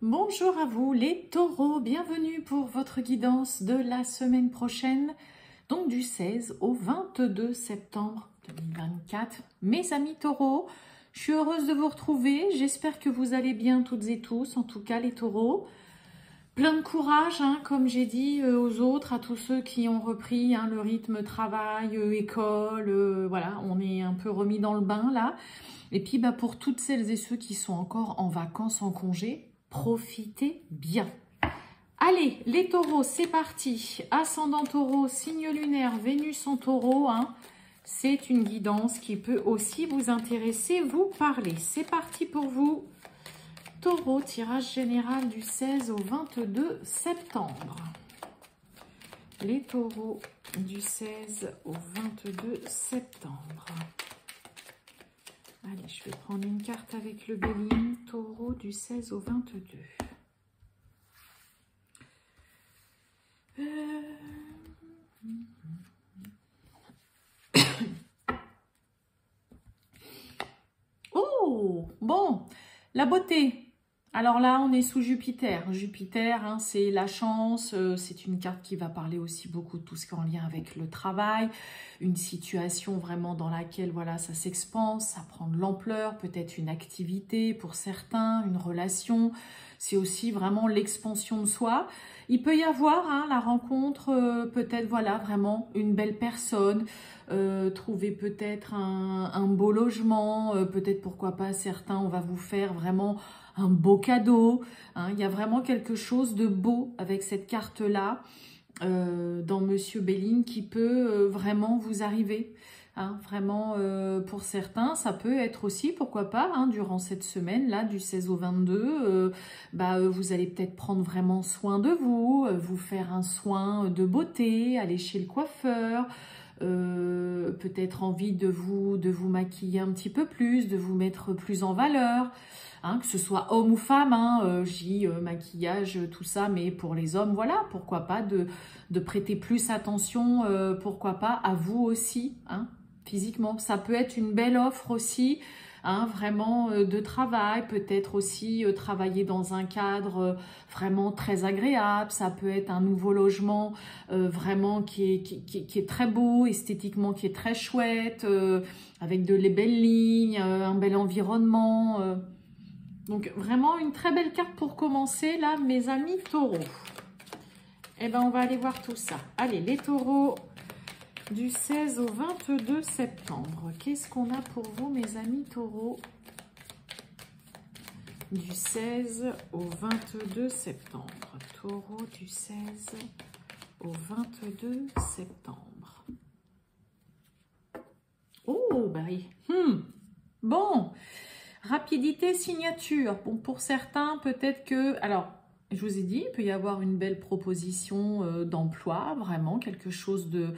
Bonjour à vous les taureaux, bienvenue pour votre guidance de la semaine prochaine, donc du 16 au 22 septembre 2024. Mes amis taureaux, je suis heureuse de vous retrouver, j'espère que vous allez bien toutes et tous, en tout cas les taureaux. Plein de courage, comme j'ai dit aux autres, à tous ceux qui ont repris le rythme travail, école, voilà, on est un peu remis dans le bain là. Et puis pour toutes celles et ceux qui sont encore en vacances, en congé, profitez bien. Allez, les taureaux, c'est parti. Ascendant taureau, signe lunaire, Vénus en taureau. C'est une guidance qui peut aussi vous intéresser, vous parler. C'est parti pour vous. Taureau, tirage général du 16 au 22 septembre. Les taureaux du 16 au 22 septembre. Allez, je vais prendre une carte avec le bélier. Taureau du 16 au 22. Oh, bon, la beauté. Alors là, on est sous Jupiter. Jupiter, c'est la chance. C'est une carte qui va parler aussi beaucoup de tout ce qui est en lien avec le travail. Une situation vraiment dans laquelle, voilà, ça s'expanse, ça prend de l'ampleur. Peut-être une activité pour certains, une relation. C'est aussi vraiment l'expansion de soi. Il peut y avoir la rencontre, peut-être, voilà, vraiment une belle personne. Trouver peut-être un beau logement. Peut-être, pourquoi pas, certains, on va vous faire vraiment un beau cadeau. Il y a vraiment quelque chose de beau avec cette carte-là dans Monsieur Béline qui peut vraiment vous arriver. Vraiment, pour certains, ça peut être aussi, pourquoi pas, durant cette semaine-là, du 16 au 22, vous allez peut-être prendre vraiment soin de vous, vous faire un soin de beauté, aller chez le coiffeur, peut-être envie de vous maquiller un petit peu plus, de vous mettre plus en valeur. Que ce soit homme ou femme, maquillage, tout ça, mais pour les hommes, voilà, pourquoi pas de prêter plus attention, pourquoi pas à vous aussi, physiquement. Ça peut être une belle offre aussi, vraiment de travail, peut-être aussi travailler dans un cadre vraiment très agréable. Ça peut être un nouveau logement vraiment qui est très beau, esthétiquement qui est très chouette, avec de les belles lignes, un bel environnement. Donc, vraiment une très belle carte pour commencer, là, mes amis taureaux. Eh bien, on va aller voir tout ça. Allez, les taureaux du 16 au 22 septembre. Qu'est-ce qu'on a pour vous, mes amis taureaux, du 16 au 22 septembre. Taureau du 16 au 22 septembre. Oh, bon. Rapidité, signature. Bon, pour certains, peut-être que... Alors, je vous ai dit, il peut y avoir une belle proposition d'emploi, vraiment quelque chose de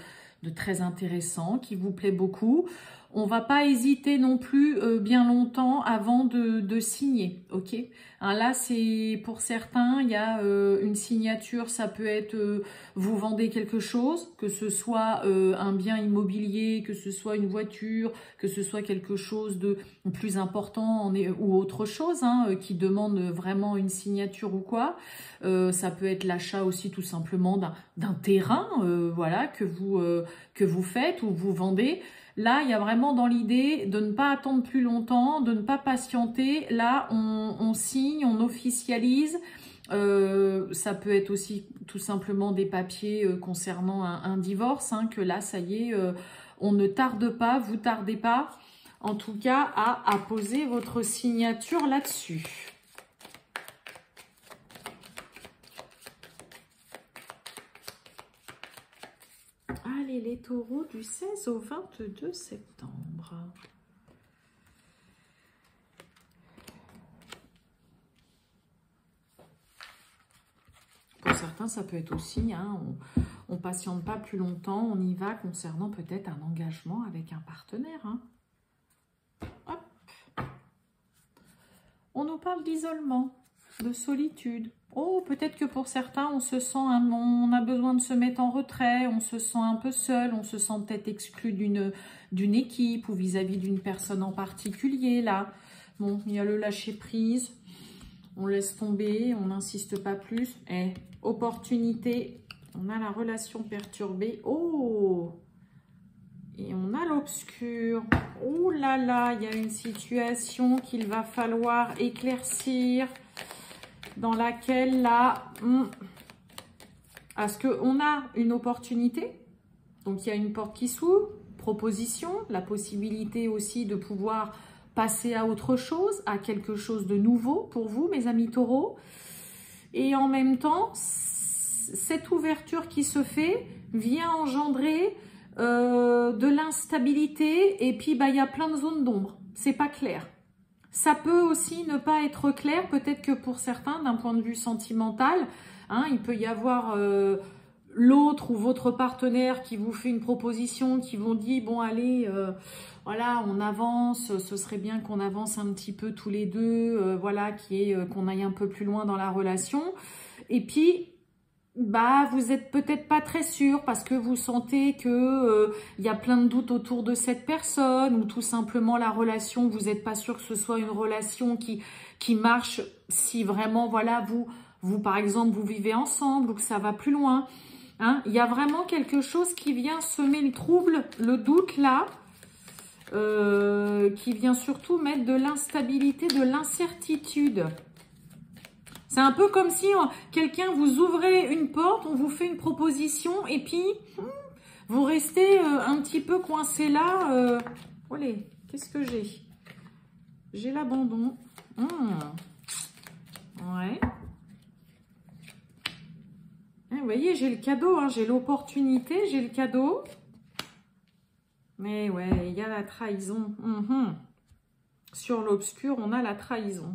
très intéressant, qui vous plaît beaucoup. On va pas hésiter non plus bien longtemps avant de signer, ok? Là, c'est pour certains, il y a une signature, ça peut être vous vendez quelque chose, que ce soit un bien immobilier, que ce soit une voiture, que ce soit quelque chose de plus important ou autre chose, qui demande vraiment une signature ou quoi. Ça peut être l'achat aussi tout simplement d'un terrain, voilà, que vous faites ou vous vendez. Là, il y a vraiment dans l'idée de ne pas attendre plus longtemps, de ne pas patienter. Là, on signe, on officialise. Ça peut être aussi tout simplement des papiers concernant un divorce, que là, ça y est, on ne tarde pas, vous tardez pas, en tout cas, à poser votre signature là-dessus. Allez, les taureaux du 16 au 22 septembre. Pour certains, ça peut être aussi, on ne patiente pas plus longtemps, on y va concernant peut-être un engagement avec un partenaire. Hop. On nous parle d'isolement, de solitude. Oh, peut-être que pour certains, on se sent, on a besoin de se mettre en retrait, on se sent un peu seul, on se sent peut-être exclu d'une équipe ou vis-à-vis d'une personne en particulier, là. Bon, il y a le lâcher-prise. On laisse tomber, on n'insiste pas plus. Et opportunité, on a la relation perturbée. Oh! Et on a l'obscur. Oh là là, il y a une situation qu'il va falloir éclaircir. Dans laquelle là... Est-ce qu'on a une opportunité? Donc, il y a une porte qui s'ouvre. Proposition, la possibilité aussi de pouvoir passer à autre chose, à quelque chose de nouveau pour vous, mes amis taureaux. Et en même temps, cette ouverture qui se fait vient engendrer de l'instabilité et puis il y a plein de zones d'ombre. C'est pas clair. Ça peut aussi ne pas être clair, peut-être que pour certains, d'un point de vue sentimental, hein, il peut y avoir l'autre ou votre partenaire qui vous fait une proposition, qui vous dit, bon allez, voilà, on avance, ce serait bien qu'on avance un petit peu tous les deux, voilà, qu'on aille un peu plus loin dans la relation. Et puis, vous êtes peut-être pas très sûr parce que vous sentez que y a plein de doutes autour de cette personne ou tout simplement la relation, vous n'êtes pas sûr que ce soit une relation qui marche si vraiment, voilà, vous par exemple, vous vivez ensemble ou que ça va plus loin. Hein, il y a vraiment quelque chose qui vient semer le trouble, le doute là, qui vient surtout mettre de l'instabilité, de l'incertitude. C'est un peu comme si quelqu'un vous ouvrait une porte, on vous fait une proposition et puis vous restez un petit peu coincé là. Allez, qu'est-ce que j'ai? J'ai l'abandon. Ouais. Vous voyez, j'ai le cadeau, hein, j'ai l'opportunité, j'ai le cadeau. Mais ouais, il y a la trahison. Sur l'obscur, on a la trahison.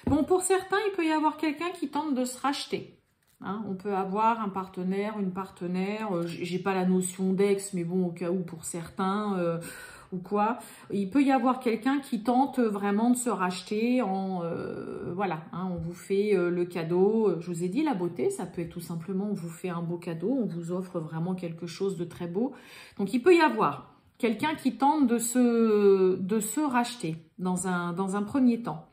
Bon, pour certains, il peut y avoir quelqu'un qui tente de se racheter. Hein, on peut avoir un partenaire, une partenaire. J'ai pas la notion d'ex, mais bon, au cas où pour certains ou quoi. Il peut y avoir quelqu'un qui tente vraiment de se racheter en... voilà, hein, on vous fait le cadeau. Je vous ai dit, la beauté, ça peut être tout simplement, on vous fait un beau cadeau, on vous offre vraiment quelque chose de très beau. Donc, il peut y avoir quelqu'un qui tente de se racheter dans un premier temps.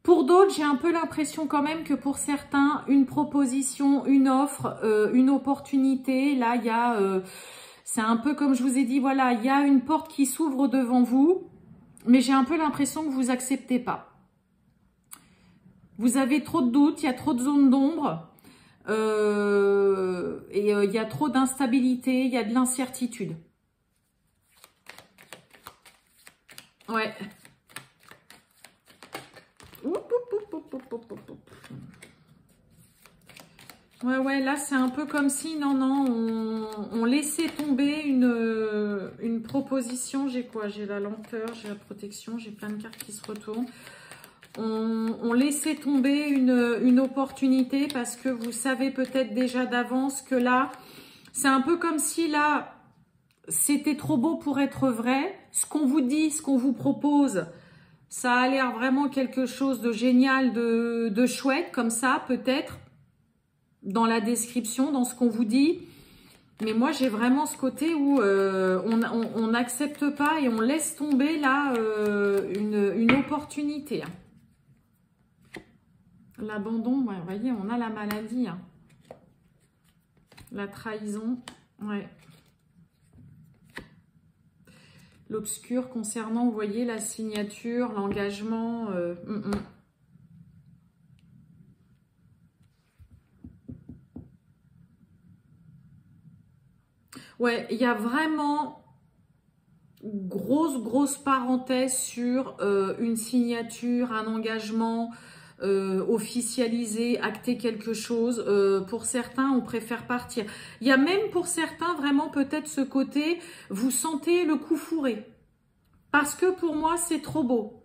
Pour d'autres, j'ai un peu l'impression quand même que pour certains, une proposition, une offre, une opportunité, là, il y a... c'est un peu comme je vous ai dit, voilà, il y a une porte qui s'ouvre devant vous, mais j'ai un peu l'impression que vous acceptez pas. Vous avez trop de doutes, il y a trop de zones d'ombre, et il y a trop d'instabilité, il y a de l'incertitude. Ouais. Ouais, là, c'est un peu comme si, on laissait tomber une proposition. J'ai quoi? J'ai la lenteur, j'ai la protection, j'ai plein de cartes qui se retournent. On laissait tomber une opportunité parce que vous savez peut-être déjà d'avance que là, c'est un peu comme si là, c'était trop beau pour être vrai. Ce qu'on vous dit, ce qu'on vous propose, ça a l'air vraiment quelque chose de génial, de chouette, comme ça, peut-être, dans la description, dans ce qu'on vous dit. Mais moi, j'ai vraiment ce côté où on n'accepte pas et on laisse tomber, là, une opportunité. L'abandon, ouais, vous voyez, on a la maladie. Hein. La trahison, ouais. L'obscur concernant, vous voyez, la signature, l'engagement. Ouais, il y a vraiment grosse parenthèse sur une signature, un engagement, officialiser, acter quelque chose. Pour certains, on préfère partir. Il y a même pour certains vraiment peut-être ce côté, vous sentez le coup fourré. Parce que pour moi, c'est trop beau.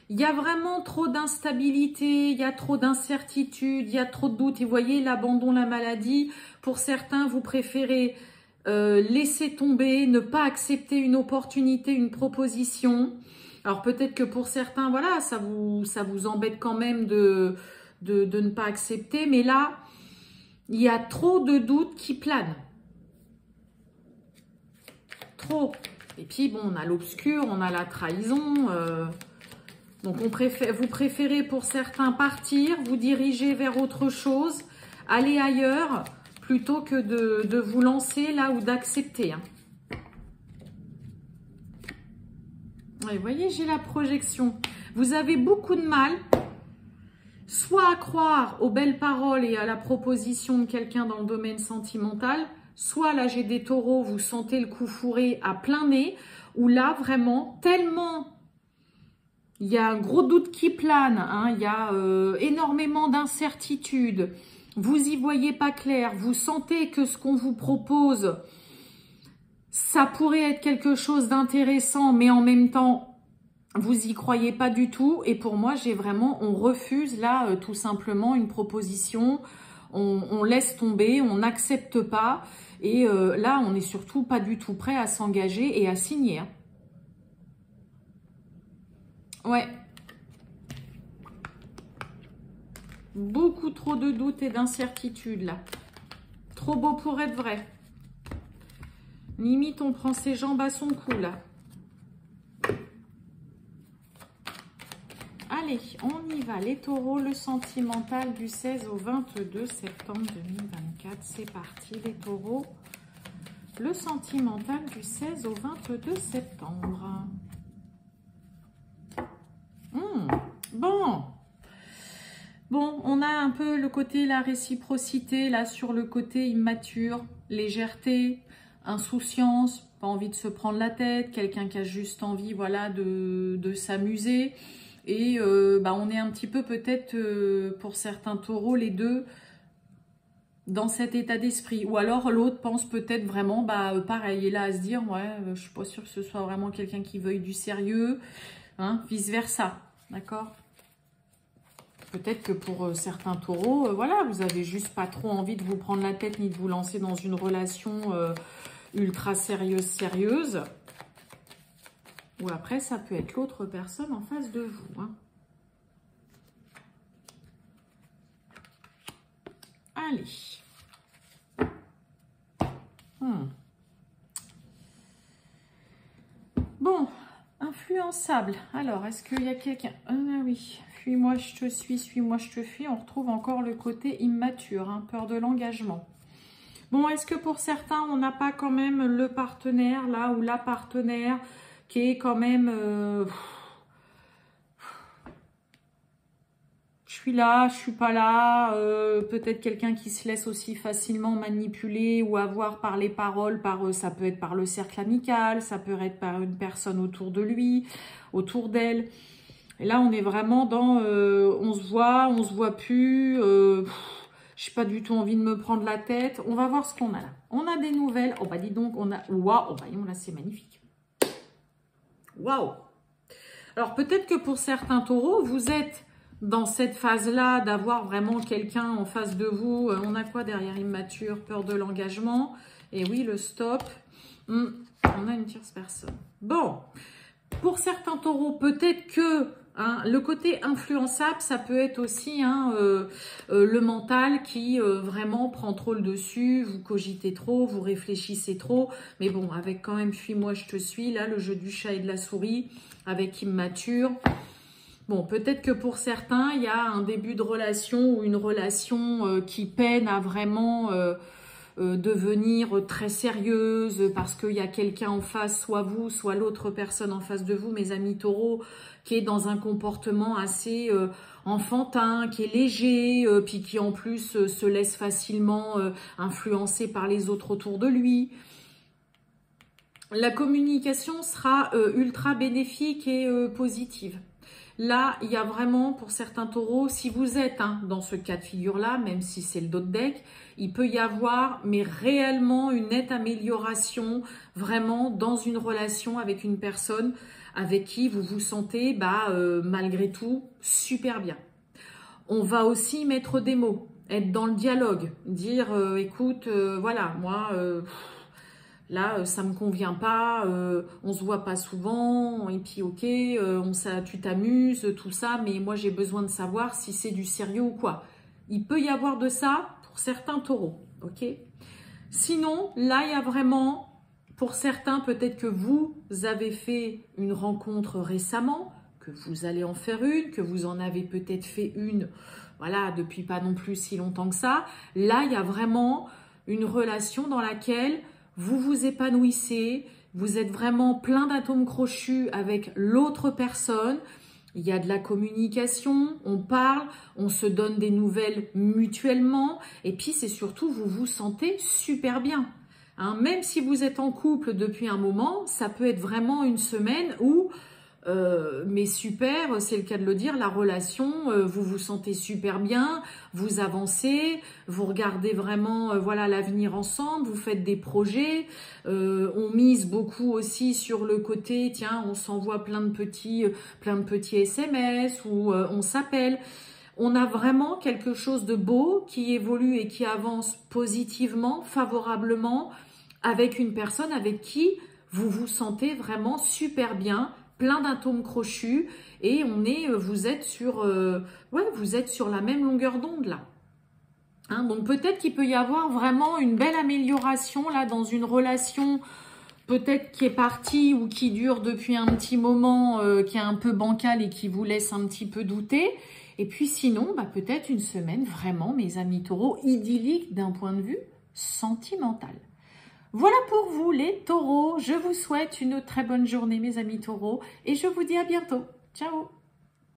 Il y a vraiment trop d'instabilité, il y a trop d'incertitude, il y a trop de doutes. Et vous voyez, l'abandon, la maladie, pour certains, vous préférez laisser tomber, ne pas accepter une opportunité, une proposition. Alors peut-être que pour certains, voilà, ça vous embête quand même de ne pas accepter. Mais là, il y a trop de doutes qui planent. Trop. Et puis, bon, on a l'obscur, on a la trahison. Donc, vous préférez pour certains partir, vous diriger vers autre chose, aller ailleurs, plutôt que de vous lancer là ou d'accepter. Hein. Ouais, vous voyez, j'ai la projection. Vous avez beaucoup de mal, soit à croire aux belles paroles et à la proposition de quelqu'un dans le domaine sentimental, soit là, j'ai des taureaux, vous sentez le coup fourré à plein nez, ou là, vraiment, tellement... Il y a un gros doute qui plane, hein, il y a énormément d'incertitudes, vous y voyez pas clair, vous sentez que ce qu'on vous propose, ça pourrait être quelque chose d'intéressant, mais en même temps, vous y croyez pas du tout. Et pour moi, on refuse là tout simplement une proposition, on laisse tomber, on n'accepte pas. Et là, on n'est surtout pas du tout prêt à s'engager et à signer. Hein. Ouais. Beaucoup trop de doutes et d'incertitudes là. Trop beau pour être vrai. Limite, on prend ses jambes à son cou là. Allez, on y va. Les taureaux, le sentimental du 16 au 22 septembre 2024. C'est parti les taureaux. Le sentimental du 16 au 22 septembre. Bon, on a un peu le côté, la réciprocité, là, sur le côté immature, légèreté, insouciance, pas envie de se prendre la tête, quelqu'un qui a juste envie, voilà, de s'amuser. Et on est un petit peu peut-être, pour certains taureaux, les deux, dans cet état d'esprit. Ou alors l'autre pense peut-être vraiment, pareil, et là à se dire, ouais, je suis pas sûre que ce soit vraiment quelqu'un qui veuille du sérieux, hein, vice-versa, d'accord ? Peut-être que pour certains taureaux, voilà, vous avez juste pas trop envie de vous prendre la tête ni de vous lancer dans une relation ultra sérieuse. Ou après, ça peut être l'autre personne en face de vous. Hein. Allez. Bon, influençable. Alors, est-ce qu'il y a quelqu'un... Ah oui, suis-moi, je te suis, suis-moi, je te fuis. On retrouve encore le côté immature, hein, peur de l'engagement. Bon, est-ce que pour certains, on n'a pas quand même le partenaire, là, ou la partenaire qui est quand même... je suis là, je suis pas là. Peut-être quelqu'un qui se laisse aussi facilement manipuler ou avoir par les paroles. Ça peut être par le cercle amical, ça peut être par une personne autour de lui, autour d'elle. Et là, on est vraiment dans... on se voit plus... j'ai pas du tout envie de me prendre la tête. On va voir ce qu'on a là. On a des nouvelles. Oh bah dis donc, on a... Waouh, voyons là, c'est magnifique. Waouh. Alors peut-être que pour certains taureaux, vous êtes dans cette phase-là d'avoir vraiment quelqu'un en face de vous. On a quoi derrière immature? Peur de l'engagement. Et oui, le stop. On a une tierce personne. Bon, pour certains taureaux, peut-être que le côté influençable, ça peut être aussi le mental qui vraiment prend trop le dessus, vous cogitez trop, vous réfléchissez trop, mais bon, avec quand même fuis-moi, je te suis, là, le jeu du chat et de la souris, avec immature. Bon, peut-être que pour certains, il y a un début de relation ou une relation qui peine à vraiment devenir très sérieuse parce qu'il y a quelqu'un en face, soit vous, soit l'autre personne en face de vous, mes amis taureaux, qui est dans un comportement assez enfantin, qui est léger, puis qui en plus se laisse facilement influencer par les autres autour de lui. La communication sera ultra bénéfique et positive. Là, il y a vraiment, pour certains taureaux, si vous êtes dans ce cas de figure-là, même si c'est le dos de deck, il peut y avoir, mais réellement, une nette amélioration, vraiment, dans une relation avec une personne avec qui vous vous sentez, malgré tout, super bien. On va aussi mettre des mots, être dans le dialogue, dire, écoute, voilà, moi... là, ça me convient pas, on se voit pas souvent, et puis ok, tu t'amuses, tout ça, mais moi j'ai besoin de savoir si c'est du sérieux ou quoi. Il peut y avoir de ça pour certains taureaux, ok? Sinon, là, il y a vraiment Pour certains, peut-être que vous avez fait une rencontre récemment, que vous allez en faire une, que vous en avez peut-être fait une, voilà, depuis pas non plus si longtemps que ça. Là, il y a vraiment une relation dans laquelle vous vous épanouissez, vous êtes vraiment plein d'atomes crochus avec l'autre personne. Il y a de la communication, on parle, on se donne des nouvelles mutuellement. Et puis, c'est surtout, vous vous sentez super bien. Hein, même si vous êtes en couple depuis un moment, ça peut être vraiment une semaine où, mais super, c'est le cas de le dire, la relation, vous vous sentez super bien, vous avancez, vous regardez vraiment voilà, l'avenir ensemble, vous faites des projets, on mise beaucoup aussi sur le côté, tiens, on s'envoie plein de petits SMS ou on s'appelle. On a vraiment quelque chose de beau qui évolue et qui avance positivement, favorablement, avec une personne avec qui vous vous sentez vraiment super bien, plein d'atomes crochus et vous êtes sur la même longueur d'onde là. Hein, donc peut-être qu'il peut y avoir vraiment une belle amélioration là dans une relation peut-être qui est partie ou qui dure depuis un petit moment, qui est un peu bancale et qui vous laisse un petit peu douter. Et puis sinon, peut-être une semaine vraiment, mes amis taureaux, idyllique d'un point de vue sentimental. Voilà pour vous les taureaux, je vous souhaite une très bonne journée mes amis taureaux et je vous dis à bientôt. Ciao!